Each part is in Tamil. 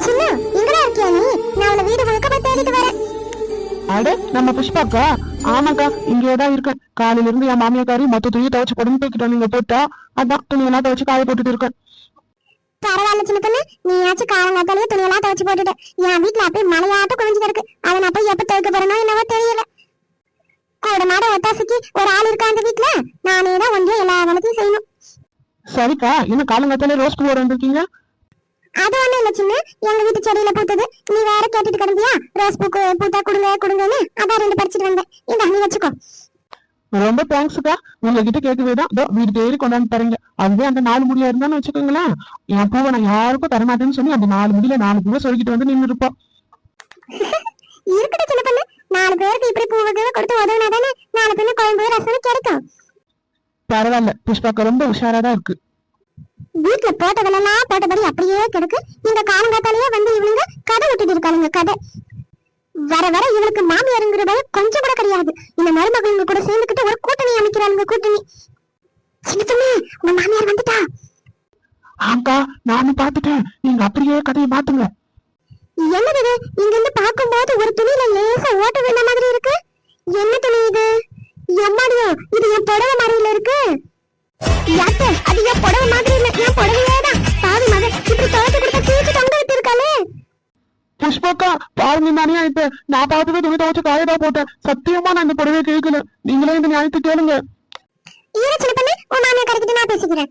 சின்ன எங்கடா இருக்கியா நீ? நான் உன்னை வீடு முழுக்க போய் தேடிட்டு வரேன். அட நம்ம புஷ்பாக்கா? ஆமாக்கா, இங்கேதான் இருக்கேன். காலையில இருந்து என் மாமியாக்காரி மொத்த துணியை துவைச்சு போடுன்னு போய்கிட்டோம். நீங்க போட்டா அதான் துணியெல்லாம் துவைச்சு காய போட்டுட்டு இருக்கேன். பரவாயில்ல சின்ன பொண்ணு, நீயாச்சும் காலங்காத்தாலேயே துணியெல்லாம் துவைச்சு போட்டுட்டு. என் வீட்டுல அப்படியே மழையாட்டம் குறைஞ்சு கிடக்கு. அதை நான் போய் எப்ப துவைக்க போறேனோ என்னவோ தெரியல. கூட மாட ஒத்தாசைக்கு ஒரு ஆள் இருக்கா அந்த வீட்டுல. நானே தான் ஒன்றிய எல்லா வேலையும் செய்யணும். சரிக்கா, என்ன காலங்காத்தாலே ரோஸ் பூ வந்திருக்கீங்க? அது ஒண்ணும் இல்ல சின்ன, எங்க வீட்டு செடியில பூத்தது. நீ வேற கேட்டுட்டு கிடந்தியா ரோஸ் பூக்கு பூத்தா கொடுங்க கொடுங்கன்னு, அதான் 2 பறிச்சுட்டு வந்தேன். இந்த நீ வச்சுக்கோ. ரொம்ப தேங்க்ஸ்க்கா. உங்ககிட்ட கேட்கவேதான் வீடு தேடி கொண்டாந்து தரீங்க. அதுவே அந்த 4 முடியா இருந்தான்னு வச்சுக்கோங்களேன், என் பூவை நான் யாருக்கும் தரமாட்டேன்னு சொல்லி அந்த 4 முடியில 4 பூவை சொல்லிக்கிட்டு வந்து நின்று இருப்போம். இருக்கட்டும் சின்ன பொண்ணு, 4 பேருக்கு இப்படி பூவுக்கு கொடுத்து உதவுனாதானே 4 பேரு குழம்பு ரசம் கிடைக்கும். பரவாயில்ல, புஷ்பாக்கா ரொம்ப உஷாராதான் இருக்கு. வீட்டுல போட்டதெல்லாம் போட்டபடி அப்படியே கிடக்கு. இந்த காலங்காத்தாலேயே வந்து இவனுங்க கதை விட்டுட்டு இருக்காளுங்க. கதை வர வர இவளுக்கு மாமியாருங்கிறத கொஞ்சம் கூட கிடையாது. இந்த மருமகளுங்க கூட சேர்ந்துக்கிட்டு ஒரு கூட்டணி அமைக்கிறாளுங்க. கூட்டணி. சின்னத்தம்மே, உங்க மாமியார் வந்துட்டா. ஆங்கா, நானும் பாத்துட்டேன். நீங்க அப்படியே கதையை மாத்துங்க. என்னது இது? இங்க இருந்து பார்க்கும்போது ஒரு துணியில லேசா ஓட்ட விழுந்த மாதிரி இருக்கு. என்ன துணி இது? எம்மாடியோ, இது என் புடவை மாதிரில இருக்கு. யாத்த, அது என் புடவை மாதிரி இல்ல, என் புடவையேதான். பாவி மகன், இப்படி துவைச்சு கொடுத்த தூக்கி தொங்க விட்டு இருக்காளே. புஷ்பாக்கா, பாருங்க நானே இப்ப நான் பார்த்துட்டு துணி துவைச்சு காயதான் போட்டேன். சத்தியமா நான் இந்த புடவையை கேட்கல. நீங்களே இந்த நியாயத்தை கேளுங்க. சின்ன பண்ணி உன் மாமியா கரைக்கிட்டு நான் பேசிக்கிறேன்.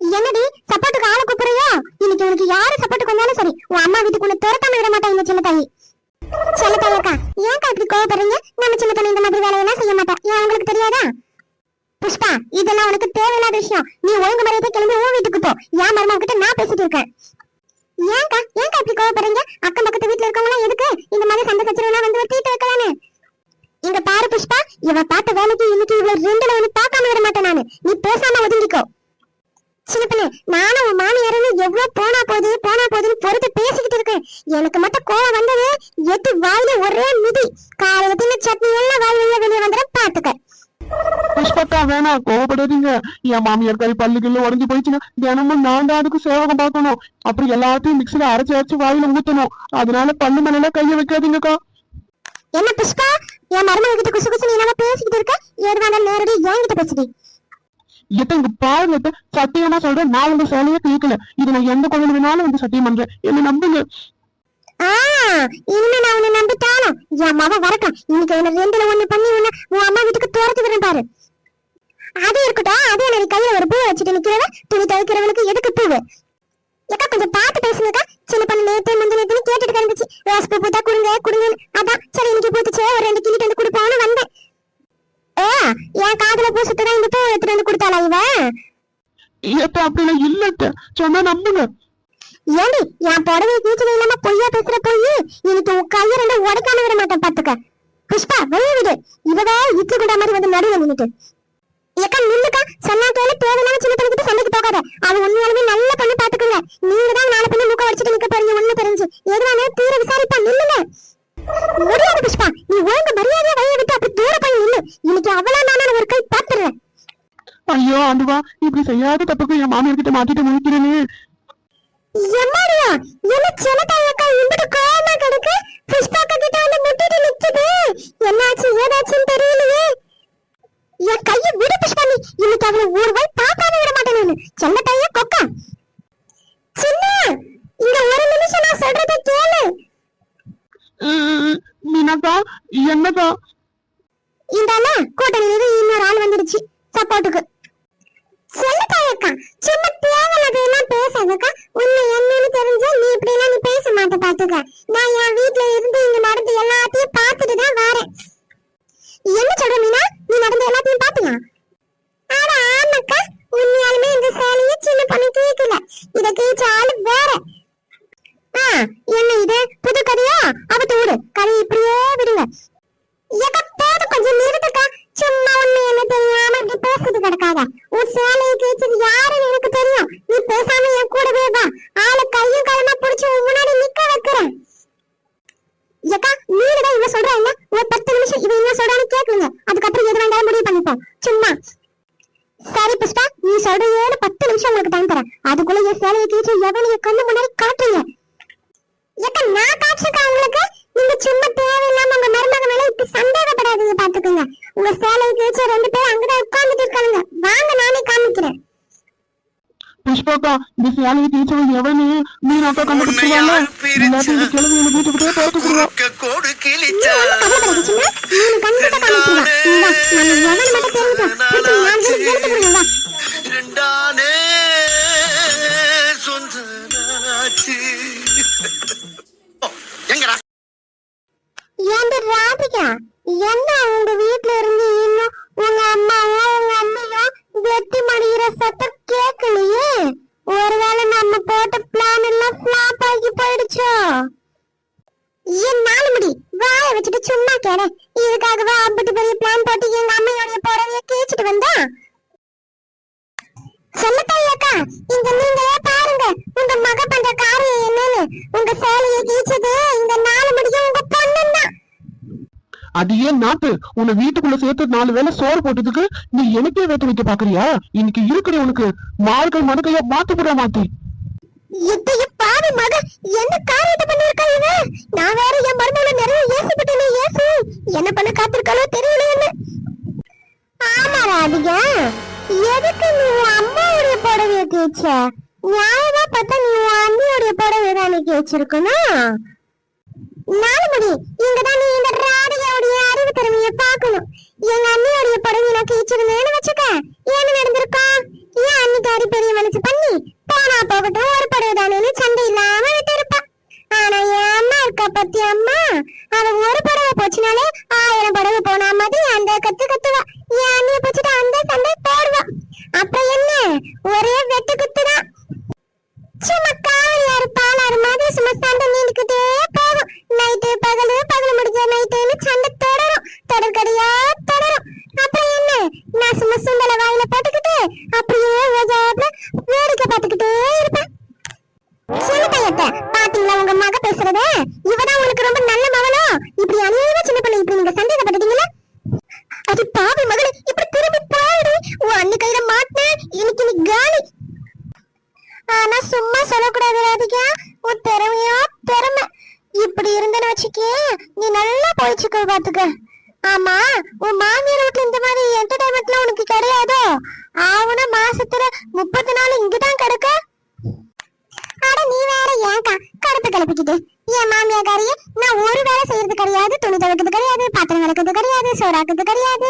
என்னடி சப்போர்ட்டுக்கு ஆளை கூப்பிடுறியோ? இன்னைக்கு உனக்கு யாரு சப்போர்ட்டுக்கு வந்தாலும் சரி, உன் அம்மா வீட்டுக்குள்ள துரத்தாம விட மாட்டா இந்த சின்ன தாயி. சின்ன தாயக்கா, ஏன்க்கா இப்படி கோவப்படுறீங்க? நம்ம சின்ன பண்ணி இந்த மாதிரி வேலையெல்லாம் செய்ய மாட்டா. ஏன் உங்களுக்கு தெரியாதா? புஷ்பா, இதெல்லாம் உனக்கு தேவையில்லாத விஷயம். நீ ஒழுங்கு மரியாதை கிளம்பி உன் வீட்டுக்கு போ. என் மருமக கிட்ட நான் பேசிட்டு இருக்கேன். ஏன்க்கா இப்படி கோவப்படுறீங்க? அக்கம் பக்கத்து வீட்டுல இருக்கவங்க எதுக்கு இந்த மாதிரி சண்டை சச்சரவுலாம் வந்து தீட்டு வைக்கலான்னு? இங்க பாரு புஷ்பா, இவ பார்த்த வேலைக்கு இன்னைக்கு இவ்வளவு 2ல ஒண்ணு பார்க்காம விட மாட்டேன் நானு. நீ பேசாம ஒதுங்கிக்கோ. சின்ன பிள்ளை, நானும் உன் மாமியாருன்னு எவ்வளவு போனா போதுன்னு பொறுத்து பேசிக்கிட்டு இருக்கேன். எனக்கு மட்டும் கோவம் வந்தது, எட்டு வாயில ஒரே மிதி. காலையில தின்ன சட்னி எல்லாம் வாய் வழியா வெளியே வந்துட பாத்துக்க. புஷ்பக்கா, வேணாம், கோவப்படாதீங்க. என் மாமியார் கறி பல்லுக்குள்ள உடஞ்சி போயிடுச்சுன்னா தினமும் நான் தான் அதுக்கு சேவகம் பார்க்கணும். அப்புறம் எல்லாத்தையும் மிக்சில அரைச்சு வாயில ஊத்தணும். அதனால பல்லு மேல கைய வைக்காதீங்கக்கா. என்ன புஷ்பா, என் மருமக கிட்ட குசு குசு நீ என்ன பேசிக்கிட்டு இருக்க? ஏதுவான நேரடி என்கிட்ட பேசுடி. இங்க பாருங்க, சத்தியமா சொல்றேன், நான் உங்க சேலையே கேட்கல. இது நான் எந்த குழந்தை வேணாலும் வந்து சத்தியம் பண்றேன். என்ன நம்புங்க. இனிமே நான் உன்னை நம்பிட்டாலும் என் மவ வரட்டும். இன்னைக்கு உன்னை 2ல ஒண்ணு பண்ணி உன் அம்மா வீட்டுக்கு துரத்து விடுறேன் பாரு. அது இருக்கட்டும், அதே எனக்கு கையில ஒரு பூ வச்சுட்டு நிக்கிறவ. துணி துவைக்கிறவனுக்கு எதுக்கு பூவு? ஏக்கா கொஞ்சம் பார்த்து பேசுங்கக்கா. சின்ன பண்ணு நேத்து முந்தின நேத்து கேட்டுட்டு இருந்துச்சு, ரோஸ் பூ பூத்தா கொடுங்க. அதான் சரி இன்னைக்கு பூத்துச்சே, ஒரு 2 கிளிட்டு வந்து கொடுப்பான்னு வந்தேன். என் காதுல பூ சுத்ததான் இந்த பூ எடுத்துட்டு வந்து கொடுத்தாளா இவ? அப்படிலாம் இல்ல, சொன்னா நம்புங்க. ஏண்டி என் புடவை கீச்சல இல்லாம பொய்யா பேசுற போய் இன்னைக்கு உன் கைய 2 உடைக்காம விட மாட்டேன் பாத்துக்க. புஷ்பா, வெளியே விடு. இவவே இட்லி குண்டா மாதிரி வந்து நடுவில் நின்னுட்டு. ஏக்கா நில்லுக்கா, சொன்னா கேளு. தேவையில்லாம சின்ன பண்ணிக்கிட்டு சண்டைக்கு போகாத. அவ உண்மையாலுமே நல்ல பண்ணி பாத்துக்குங்க. நீங்க தான் 4 பண்ணி மூக்க வச்சுட்டு நிக்க போறீங்க. ஒண்ணு தெரிஞ்சு எதுவானே தீர விசாரிப்பா. நில்லுங்க. முடியாது புஷ்பா, நீ ஒழுங்கு மரியாதையா வழியை விட்டு அப்படி தூர போய் நில்லு. இன்னைக்கு அவளா நானும் ஒரு கை பாத்துறேன். ஐயோ ஆண்டுவா, இப்படி செய்யாத தப்புக்கு என் மாமியார் கிட்ட மாத்திட்டு முடிக்கிறேனே. எம்மாடியா, என்ன சின்னதாயக்கா இம்புட்டு கோவமா கிடக்கு? புஷ்பாக்கா கிட்ட வந்து முட்டிட்டு நிக்குது. என்னாச்சு ஏதாச்சுன்னு தெரியலையே. என் கையை விடு புஷ்பா. நீ இன்னைக்கு அவளை ஒரு வாய் பார்க்காம விட மாட்டேன் நானு. சின்னதாய கொக்கா. சின்ன, இங்க ஒரு நிமிஷம் நான் சொல்றதை கேளு. மீனாக்கா, என்னக்கா? இந்தால கூட்டணியில இன்னொரு ஆள் வந்துடுச்சு சப்போர்ட்டுக்கு. சின்னதாயக்கா, சும்மா தேவையில்லாதெல்லாம் பேசாதக்கா. உன்னை என்னன்னு தெரிஞ்சா நீ இப்படி எல்லாம் நீ பேச மாட்ட பாத்துக்க. நான் என் வீட்டுல இருந்து இங்க நடந்து எல்லாத்தையும் பார்த்துட்டு தான் வரேன். என்ன சொல்ற மீனா? நீ நடந்து எல்லாத்தையும் பாத்தியா? ஆனா ஆமாக்கா, உண்மையாலுமே இந்த சேலையை சின்ன பண்ணி கேட்கல. இத கேச்ச ஆளு வேற. என்ன இது புது கதையா? அவத்து விடு, கதை இப்படியே விடுங்க. போதும், கொஞ்சம் நிறுத்துக்கா. சும்மா உண்மை என்ன தெரியாம இப்படி பேசிட்டு கிடக்காத. உன் சேலையை கேச்சது யாருன்னு எனக்கு தெரியும். நீ பேசாம என் கூடவே வா. ஆளு கையும் கையமா புடிச்சு முன்னாடி நிக்க வைக்கிறேன். ஏக்கா, நீங்கதான் இவ சொல்றா இல்ல? ஒரு 10 நிமிஷம் இவ என்ன சொல்றான்னு கேக்குங்க. அதுக்கப்புறம் எது வேண்டாம் முடிவு பண்ணிப்போம். சும்மா சரி புஷ்பா, நீ சொல்ற 10 நிமிஷம் உங்களுக்கு டைம் தரேன். அதுக்குள்ள என் சேலையை கேச்சு எவனைய கண்ணு முன்னாடி காட்டுங்க. வச்சுக்கா உங்களுக்கு. நீங்க சும்மா தேவையில்லாம உங்க மருமக மேல இப்படி சந்தேகப்படாதீங்க பாத்துக்கோங்க. உங்க சேலையை கிழிச்ச 2 பேர் அங்கதான் உட்கார்ந்துட்டு இருக்காங்க. வாங்க நானே காமிக்கிறேன். புஷ்பாக்கா இந்த சேலையை கிழிச்சவன் எவனு மீன் அக்கா கண்டுபிடிச்சிருவாங்க. இல்லாட்டி இந்த கிழமை என்ன வீட்டுக்கிட்டே பார்த்துக்குருவா. ஏன்டா ராதிகா, என்ன உங்க வீட்ல இருந்து இன்னும் உங்க அம்மாவோ உங்க அம்மையோ வெட்டி மடிகிற சத்தம் கேட்கலையே? ஒருவேளை நம்ம போட்ட பிளான் எல்லாம் ஃபிளாப் ஆகி போயிடுச்சோ? ஏன் 4 முடி வாயை வச்சுட்டு சும்மா கேட. இதுக்காகவா அப்படி பெரிய பிளான் போட்டு எங்க அம்மையோடைய புடவைய கேச்சிட்டு வந்தா? சொல்லத்தாக்கா, இங்க நீங்களே பாருங்க உங்க மக பண்ற காரியம் என்னன்னு. உங்க சேலையை கீச்சது இந்த 4 முடியும் உங்க பொண்ணுதான். அது ஏன் நாட்டு உன்னை வீட்டுக்குள்ள சேர்த்து 4 வேளை சோறு போட்டதுக்கு நீ எனக்கே வேட்டு வைக்க பாக்குறியா? இன்னைக்கு இருக்கிற உனக்கு மார்கள் மறுக்கையா மாத்து போட மாத்தி. இத்தைய பாவி மக என்ன காரியத்தை பண்ணிருக்கா இவ? நான் வேற என் மருமகளை நிறைய ஏசிப்பட்டேனே ஏசு. என்ன பண்ண காத்திருக்காளோ தெரியலையே. ஆமா ராதிகா, எதுக்கு நீ அம்மாவுடைய புடவைய கேச்ச? நியாயமா பார்த்தா நீ அண்ணியோடைய புடவை தானே கேச்சிருக்கணும். 4 முடி இங்கதான் நீ இந்த ராதிகாவுடைய அறிவு திறமைய பாக்கணும். எங்க அண்ணியோடைய புடவை நான் கேச்சிருந்தேன்னு வச்சுக்க, என்ன நடந்திருக்கோம்? ஏன் அன்னிக்காரி பெரிய மனசு பண்ணி போனா போகட்டும் ஒரு புடவை தானேன்னு சண்டை இல்லாம விட்டு இருப்பா. ஆனா என் அம்மா இருக்கா பத்தி அம்மா, அவ ஒரு புடவை போச்சுனாலே 1000 புடவை போனா மாதிரி அந்த கத்து கத்துவா. என் அண்ணிய போச்சுட்டு அந்த சண்டை போடுவா. அப்புறம் என்ன, ஒரே வெட்டு குத்துதான். சும்மா காவலியாரு பாலாறு மாதிரி சும்மா சண்டை நீண்டுக்கிட்டே போகும். நைட்டு பகல் முடிஞ்ச நைட்டுன்னு சண்டை தொடரும். தொடர்கடியா தொடரும். அப்புறம் என்ன, நான் சும்மா சுண்டலை வாயில போட்டுக்கிட்டு அப்படியே வேடிக்கை பார்த்துக்கிட்டே இருப்பேன். சின்ன பையத்தை பாத்தீங்களா உங்க மக பேசுறத? இவதான் உங்களுக்கு ரொம்ப நல்ல மகனோ? இப்படி அநியாயமா சின்ன பண்ண இப்படி நீங்க சந்தேகப்பட்டீங்களா? அது பாவி மகளே, இப்படி திரும்பி போயிடு. உன் அண்ணி கையில மாட்டேன், இன்னைக்கு நீ காலி. ஆனா சும்மா சொல்லக்கூடாது ராதிகா, உன் திறமையா திறமை. இப்படி இருந்தேன்னு வச்சுக்கே நீ நல்லா போயிச்சுக்கோ பாத்துக்க. ஆமா, உன் மாமியார் வீட்டுல இந்த மாதிரி என்டர்டைன்மெண்ட்லாம் உனக்கு கிடையாதோ? ஆவுனா மாசத்துல 30 நாள் இங்கதான் கிடக்க. அட நீ வேற ஏன்க்கா கடுப்பு கிளப்பிக்கிட்டு? என் மாமியாக்காரிய நான் ஒரு வேலை செய்யறது கிடையாது, துணி துவைக்கிறது கிடையாது, பாத்திரம் விளக்குறது கிடையாது, சோறாக்குறது கிடையாது.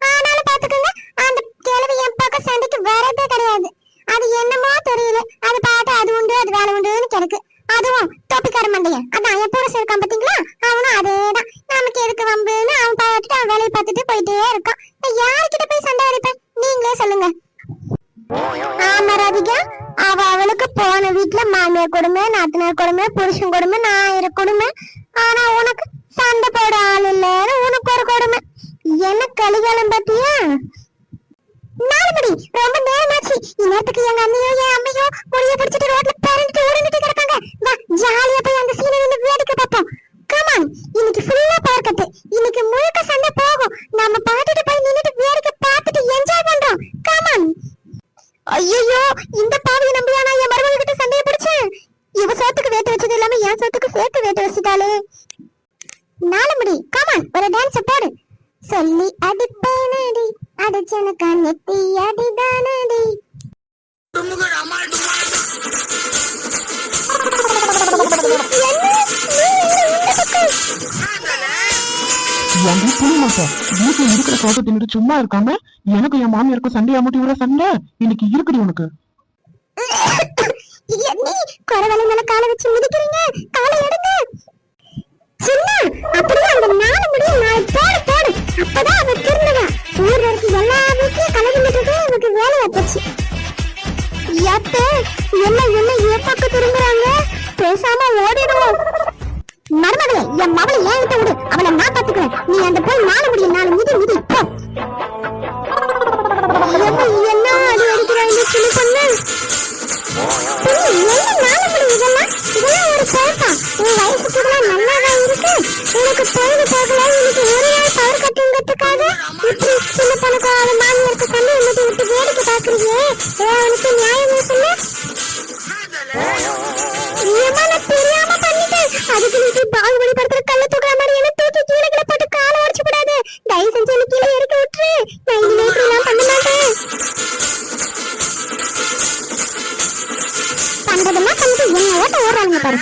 ஆனாலும் பாத்துக்கோங்க, அந்த கிழவி என் பக்கம் சண்டைக்கு வரதே கிடையாது. அது என்னமோ தெரியல, அது பாட்டு அது உண்டு அது வேலை உண்டுன்னு கிடக்கு. அதுவும் தொப்பிக்கார மண்டையன் அதான் என் புருஷன் இருக்கான் பாத்தீங்களா, அவனும் அதேதான். நமக்கு எதுக்கு வம்புன்னு அவன் பார்த்துட்டு அவன் வேலையை பார்த்துட்டு போயிட்டே இருக்கான். யாருக்கிட்ட போய் சண்டை அடிப்பேன் நீங்களே சொல்லுங்க. ஆமா ராதிகா, அவளுக்கு போன வீட்டுல மாமியார் கொடுமை, நாத்தனார் கொடுமை, புருஷன் கொடுமை, 1000 கொடுமை. ஆனா உனக்கு சண்டை போட ஆள் இல்லன்னு உனக்கு ஒரு கொடுமை. என்ன கலிகாலம் பாத்தியா? 4 மணி ரொம்ப நேரமாச்சு. இந்நேரத்துக்கு எங்க அண்ணியோ என் அம்மையோ முடிய பிடிச்சிட்டு ரோட்ல பறந்துட்டு ஓடிட்டு கிடப்பாங்க. வா ஜாலியா போய் அந்த சீனை நின்று வேடிக்கை பார்ப்போம். கமான், இன்னைக்கு ஃபுல்லா பார்க்கட்டு. இன்னைக்கு முழுக்க சண்டை போகும். நம்ம பாட்டுட்டு போய் நின்னுட்டு வேடிக்கை பார்த்துட்டு என்ஜாய் பண்றோம். கமான். ஐயோ, இந்த பாவியை நம்பியா நான் என் மருமக கிட்ட சண்டையை பிடிச்சேன்? இவ சோத்துக்கு வேட்டு வச்சது இல்லாம என் சோத்துக்கு சேர்த்து வேட்டு வச்சுட்டாளே. 4 மணி கமான், ஒரு டான்ஸ் போடு. சொல்லி அடிப்பேனடி அடிச்சனக்கா நெத்தி அடிதானடி. வீட்டுல இருக்கிற சோத்தை தின்னுட்டு சும்மா இருக்காம எனக்கு என் மாமியாருக்கும் சண்டையா முட்டி விட சண்டை இன்னைக்கு இருக்குடி உனக்கு. குறவலை மேல காலை வச்சு மிதிக்கிறீங்க, காலை எடுங்க. சின்ன அப்படியே அந்த 4 முடியும் நான் போடு போடு. அப்பதான் அவ திருந்தவா. ஊர்ல இருக்க எல்லா வீட்லயும் கலந்து விட்டுட்டு எனக்கு வேலையா போச்சு. யாத்தே என்ன ஏப்பாக்கு திரும்புறாங்க? பேசாம ஓடிடுவோம். மருமகளே, என் மகளை ஏன்கிட்ட விடு, அவளை நான் பாத்துக்கிறேன். நீ அந்த போய் 4 முடியும் 4 மிதி போ. என்ன அடி அடிக்கிறாங்க சின்ன பொண்ணு? இதெல்லாம் ஒரு பேப்பா. உன் வயசு கூட நல்லாதான் இருக்கு. உனக்கு பொழுது போகல. இன்னைக்கு ஒரு நாள் பவர் கட்டுங்கிறதுக்காக இப்படி சின்ன பொண்ணுக்கு அவன் மாமியாருக்கு சண்டை விட்டு விட்டு வேடிக்கை பாக்குறீங்க. உனக்கு நியாயம் சொல்லு. நான் தெரியாம பண்ணிட்டேன். அதுக்கு நீ பாகுபலி படத்துல கல்ல தூக்குற மாதிரி என்ன தூக்கி கீழே கீழே போட்டு காலை உடைச்சு விடாது. தயவு செஞ்சு என்ன கீழே இறக்கி விட்டுரு. நான் இனிமே இப்படி எல்லாம் பண்ண மாட்டேன். பண்றதெல்லாம் பண்ணிட்டு என்ன ஓட்ட ஓடுறாங்க பாரு.